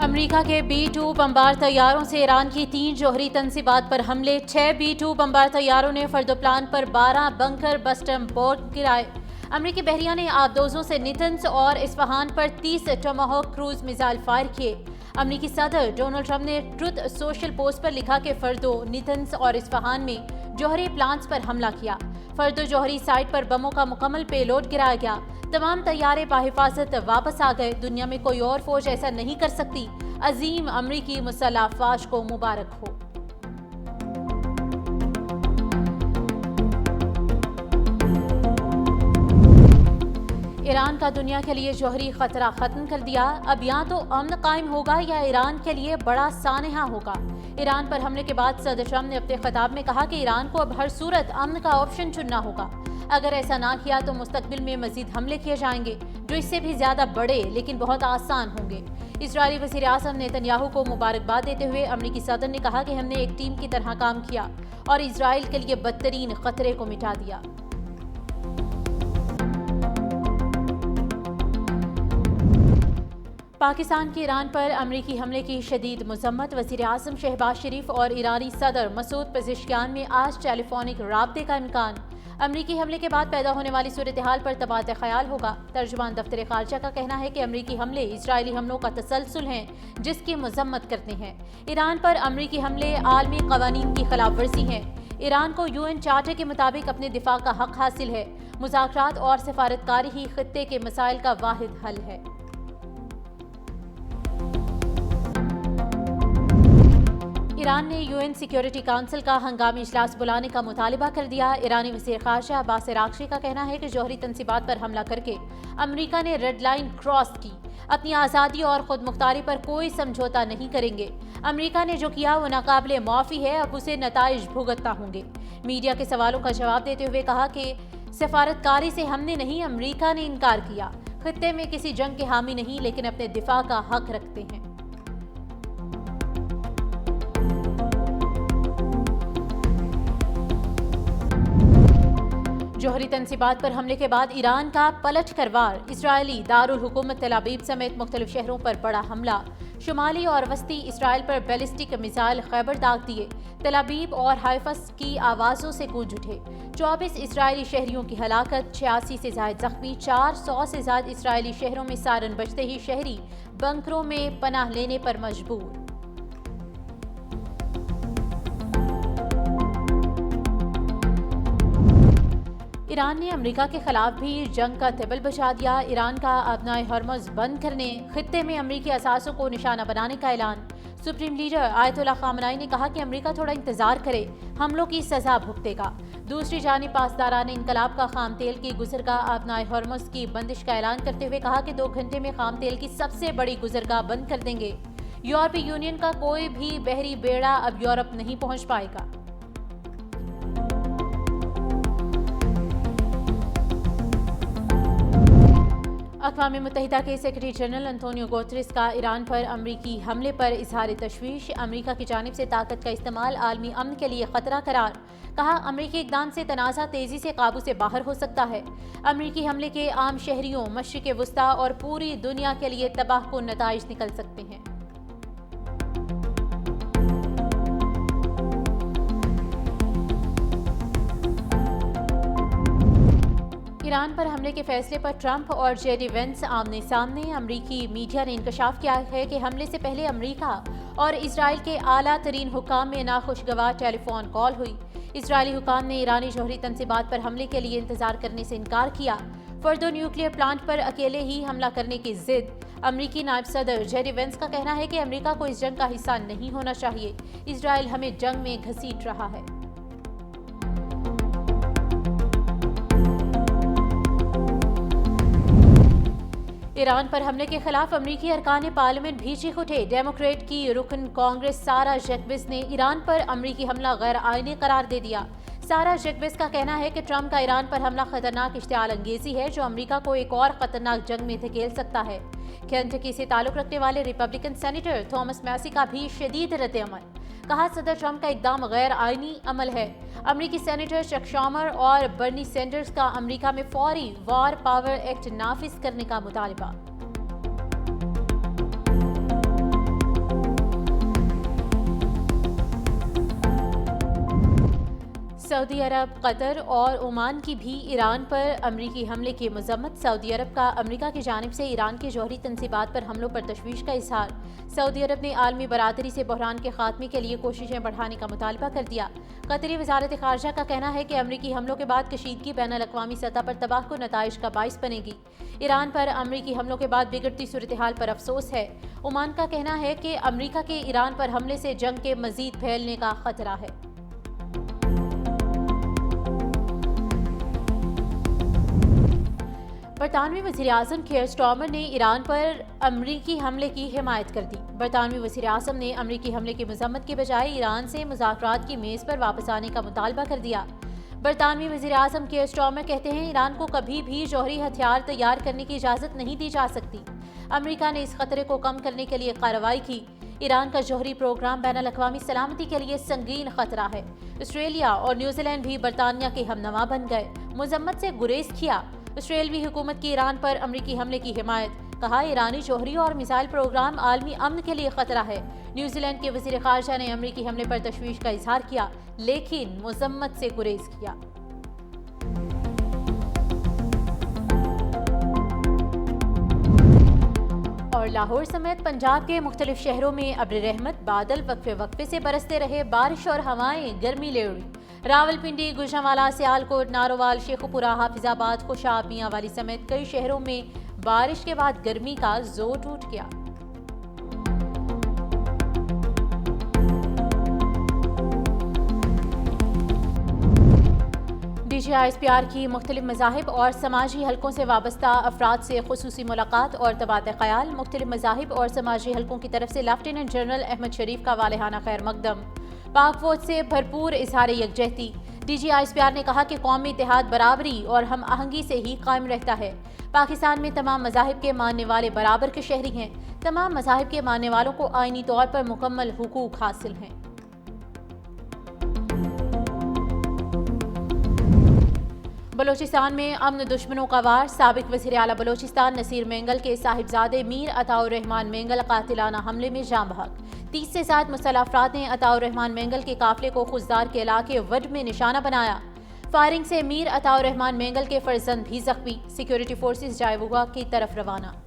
امریکہ کے B-2 بمبار طیاروں سے ایران کی 3 جوہری تنصیبات پر حملے 6 B-2 بمبار طیاروں نے فرد و پلان پر 12 بنکر بسٹر بوٹ گرائے۔ امریکی بحریہ نے آبدوزوں سے نیتنز اور اصفہان پر 30 ٹماہوک کروز میزائل فائر کیے۔ امریکی صدر ڈونلڈ ٹرمپ نے ٹروتھ سوشل پوسٹ پر لکھا کہ فردو، نیتنز اور اصفہان میں جوہری پلانٹس پر حملہ کیا۔ فردو جوہری سائٹ پر بموں کا مکمل پے لوڈ گرایا گیا۔ تمام طیارے بحفاظت واپس آ گئے۔ دنیا میں کوئی اور فوج ایسا نہیں کر سکتی۔ عظیم امریکی مسلح افواج کو مبارک ہو۔ ایران کا دنیا کے لیے جوہری خطرہ ختم کر دیا، اب یا تو امن قائم ہوگا یا ایران کے لیے بڑا سانحہ ہوگا۔ ایران پر حملے کے بعد صدر ٹرمپ نے اپنے خطاب میں کہا کہ ایران کو اب ہر صورت امن کا آپشن چننا ہوگا۔ اگر ایسا نہ کیا تو مستقبل میں مزید حملے کیے جائیں گے جو اس سے بھی زیادہ بڑے لیکن بہت آسان ہوں گے۔ اسرائیلی وزیر اعظم نیتن یاہو کو مبارکباد دیتے ہوئے امریکی صدر نے کہا کہ ہم نے ایک ٹیم کی طرح کام کیا اور اسرائیل کے لیے بدترین خطرے کو مٹا دیا۔ پاکستان کی ایران پر امریکی حملے کی شدید مذمت۔ وزیر اعظم شہباز شریف اور ایرانی صدر مسعود پزشکیان میں آج ٹیلی فونک رابطے کا امکان۔ امریکی حملے کے بعد پیدا ہونے والی صورتحال پر تبادلہ خیال ہوگا۔ ترجمان دفتر خارجہ کا کہنا ہے کہ امریکی حملے اسرائیلی حملوں کا تسلسل ہیں جس کی مذمت کرتے ہیں۔ ایران پر امریکی حملے عالمی قوانین کی خلاف ورزی ہیں۔ ایران کو UN چارٹر کے مطابق اپنے دفاع کا حق حاصل ہے۔ مذاکرات اور سفارتکاری ہی خطے کے مسائل کا واحد حل ہے۔ ایران نے UN سیکیورٹی کونسل کا ہنگامی اجلاس بلانے کا مطالبہ کر دیا۔ ایرانی وزیر خارجہ عباس عراقچی کا کہنا ہے کہ جوہری تنصیبات پر حملہ کر کے امریکہ نے ریڈ لائن کراس کی، اپنی آزادی اور خود مختاری پر کوئی سمجھوتا نہیں کریں گے۔ امریکہ نے جو کیا وہ ناقابل معافی ہے، اب اسے نتائج بھگتنا ہوں گے۔ میڈیا کے سوالوں کا جواب دیتے ہوئے کہا کہ سفارتکاری سے ہم نے نہیں، امریکہ نے انکار کیا۔ خطے میں کسی جنگ کے حامی نہیں لیکن اپنے دفاع کا حق رکھتے ہیں۔ جوہری تنصیبات پر حملے کے بعد ایران کا پلٹ کر وار۔ اسرائیلی دارالحکومت تل ابیب سمیت مختلف شہروں پر بڑا حملہ۔ شمالی اور وسطی اسرائیل پر بیلسٹک میزائل خیبر داغ دیے۔ تل ابیب اور حیفا کی آوازوں سے گونج اٹھے۔ 24 اسرائیلی شہریوں کی ہلاکت، 86 سے زائد زخمی۔ 400 سے زائد اسرائیلی شہروں میں سائرن بجتے ہی شہری بنکروں میں پناہ لینے پر مجبور۔ ایران نے امریکہ کے خلاف بھی جنگ کا طبل بجا دیا۔ ایران کا ابنائے ہرمز بند کرنے، خطے میں امریکی اثاثوں کو نشانہ بنانے کا اعلان۔ سپریم لیڈر آیت اللہ خامنائی نے کہا کہ امریکہ تھوڑا انتظار کرے، حملوں کی سزا بھگتے گا۔ دوسری جانب پاسداران انقلاب کا خام تیل کی گزرگاہ ابنائے ہرمز کی بندش کا اعلان کرتے ہوئے کہا کہ 2 گھنٹے میں خام تیل کی سب سے بڑی گزرگاہ بند کر دیں گے۔ یورپی یونین کا کوئی بھی بحری بیڑا اب یورپ نہیں پہنچ پائے گا۔ اقوام متحدہ کے سیکرٹری جنرل انتونیو گوتریس کا ایران پر امریکی حملے پر اظہار تشویش۔ امریکہ کی جانب سے طاقت کا استعمال عالمی امن کے لیے خطرہ قرار۔ کہا امریکی اقدام سے تنازع تیزی سے قابو سے باہر ہو سکتا ہے۔ امریکی حملے کے عام شہریوں، مشرق وسطیٰ اور پوری دنیا کے لیے تباہ کن نتائج نکل سکتے ہیں۔ ایران پر حملے کے فیصلے پر ٹرمپ اور JD وینس آمنے سامنے۔ امریکی میڈیا نے انکشاف کیا ہے کہ حملے سے پہلے امریکہ اور اسرائیل کے اعلیٰ ترین حکام میں ناخوشگوار ٹیلی فون کال ہوئی۔ اسرائیلی حکام نے ایرانی جوہری تنصیبات پر حملے کے لیے انتظار کرنے سے انکار کیا۔ فردو نیوکلیئر پلانٹ پر اکیلے ہی حملہ کرنے کی ضد۔ امریکی نائب صدر JD وینس کا کہنا ہے کہ امریکہ کو اس جنگ کا حصہ نہیں ہونا چاہیے۔ اسرائیل ہمیں جنگ میں گھسیٹ رہا ہے۔ ایران پر حملے کے خلاف امریکی ارکان پارلیمنٹ بھی چیخ اٹھے۔ ڈیموکریٹ کی رکن کانگریس سارا جیکبز نے ایران پر امریکی حملہ غیر آئینی قرار دے دیا۔ سارا جیکبز کا کہنا ہے کہ ٹرمپ کا ایران پر حملہ خطرناک اشتعال انگیزی ہے جو امریکہ کو ایک اور خطرناک جنگ میں دھکیل سکتا ہے۔ کینٹکی سے تعلق رکھنے والے ریپبلکن سینیٹر تھامس میسی کا بھی شدید رد عمل۔ کہا صدر ٹرمپ کا اقدام غیر آئینی عمل ہے۔ امریکی سینیٹر چک شامر اور برنی سینڈرز کا امریکہ میں فوری وار پاور ایکٹ نافذ کرنے کا مطالبہ۔ سعودی عرب، قطر اور عمان کی بھی ایران پر امریکی حملے کی مذمت۔ سعودی عرب کا امریکہ کی جانب سے ایران کے جوہری تنصیبات پر حملوں پر تشویش کا اظہار۔ سعودی عرب نے عالمی برادری سے بحران کے خاتمے کے لیے کوششیں بڑھانے کا مطالبہ کر دیا۔ قطری وزارت خارجہ کا کہنا ہے کہ امریکی حملوں کے بعد کشیدگی بین الاقوامی سطح پر تباہ کن نتائج کا باعث بنے گی۔ ایران پر امریکی حملوں کے بعد بگڑتی صورتحال پر افسوس ہے۔ عمان کا کہنا ہے کہ امریکہ کے ایران پر حملے سے جنگ کے مزید پھیلنے کا خطرہ ہے۔ برطانوی وزیراعظم کیئر سٹارمر نے ایران پر امریکی حملے کی حمایت کر دی۔ برطانوی وزیراعظم نے امریکی حملے کی مذمت کے بجائے ایران سے مذاکرات کی میز پر واپس آنے کا مطالبہ کر دیا۔ برطانوی وزیراعظم کیئر سٹارمر کہتے ہیں ایران کو کبھی بھی جوہری ہتھیار تیار کرنے کی اجازت نہیں دی جا سکتی۔ امریکہ نے اس خطرے کو کم کرنے کے لیے کارروائی کی۔ ایران کا جوہری پروگرام بین الاقوامی سلامتی کے لیے سنگین خطرہ ہے۔ آسٹریلیا اور نیوزی لینڈ بھی برطانیہ کے ہمنوا بن گئے، مذمت سے گریز کیا۔ آسٹریلوی حکومت کی ایران پر امریکی حملے کی حمایت، کہا ایرانی جوہری اور میزائل پروگرام عالمی امن کے لیے خطرہ ہے۔ نیوزی لینڈ کے وزیر خارجہ نے امریکی حملے پر تشویش کا اظہار کیا لیکن مذمت سے گریز کیا۔ اور لاہور سمیت پنجاب کے مختلف شہروں میں ابر رحمت، بادل وقفے وقفے سے برستے رہے، بارش اور ہوائیں گرمی لے اڑی۔ راولپنڈی، گوجرانوالہ، سیالکوٹ، ناروال، شیخوپورہ، حافظ آباد، خوشاب، میاں والی سمیت کئی شہروں میں بارش کے بعد گرمی کا زور ٹوٹ گیا۔ D G I S P R کی مختلف مذاہب اور سماجی حلقوں سے وابستہ افراد سے خصوصی ملاقات اور تبادلہ خیال۔ مختلف مذاہب اور سماجی حلقوں کی طرف سے لیفٹیننٹ جنرل احمد شریف کا والہانہ خیر مقدم۔ پاک فوج سے بھرپور اظہار یکجہتی۔ D G I S P R نے کہا کہ قومی اتحاد برابری اور ہم آہنگی سے ہی قائم رہتا ہے۔ پاکستان میں تمام مذاہب کے ماننے والے برابر کے شہری ہیں۔ تمام مذاہب کے ماننے والوں کو آئینی طور پر مکمل حقوق حاصل ہیں۔ بلوچستان میں امن دشمنوں کا وار۔ سابق وزیر اعلیٰ بلوچستان نصیر مینگل کے صاحبزادے میر عطاء الرحمان مینگل قاتلانہ حملے میں جاں بحق۔ 30 سے زائد مسلح افراد نے عطاء الرحمان مینگل کے قافلے کو خزدار کے علاقے وڈ میں نشانہ بنایا۔ فائرنگ سے میر عطاء الرحمان مینگل کے فرزند بھی زخمی۔ سیکیورٹی فورسز جائے وقوع کی طرف روانہ۔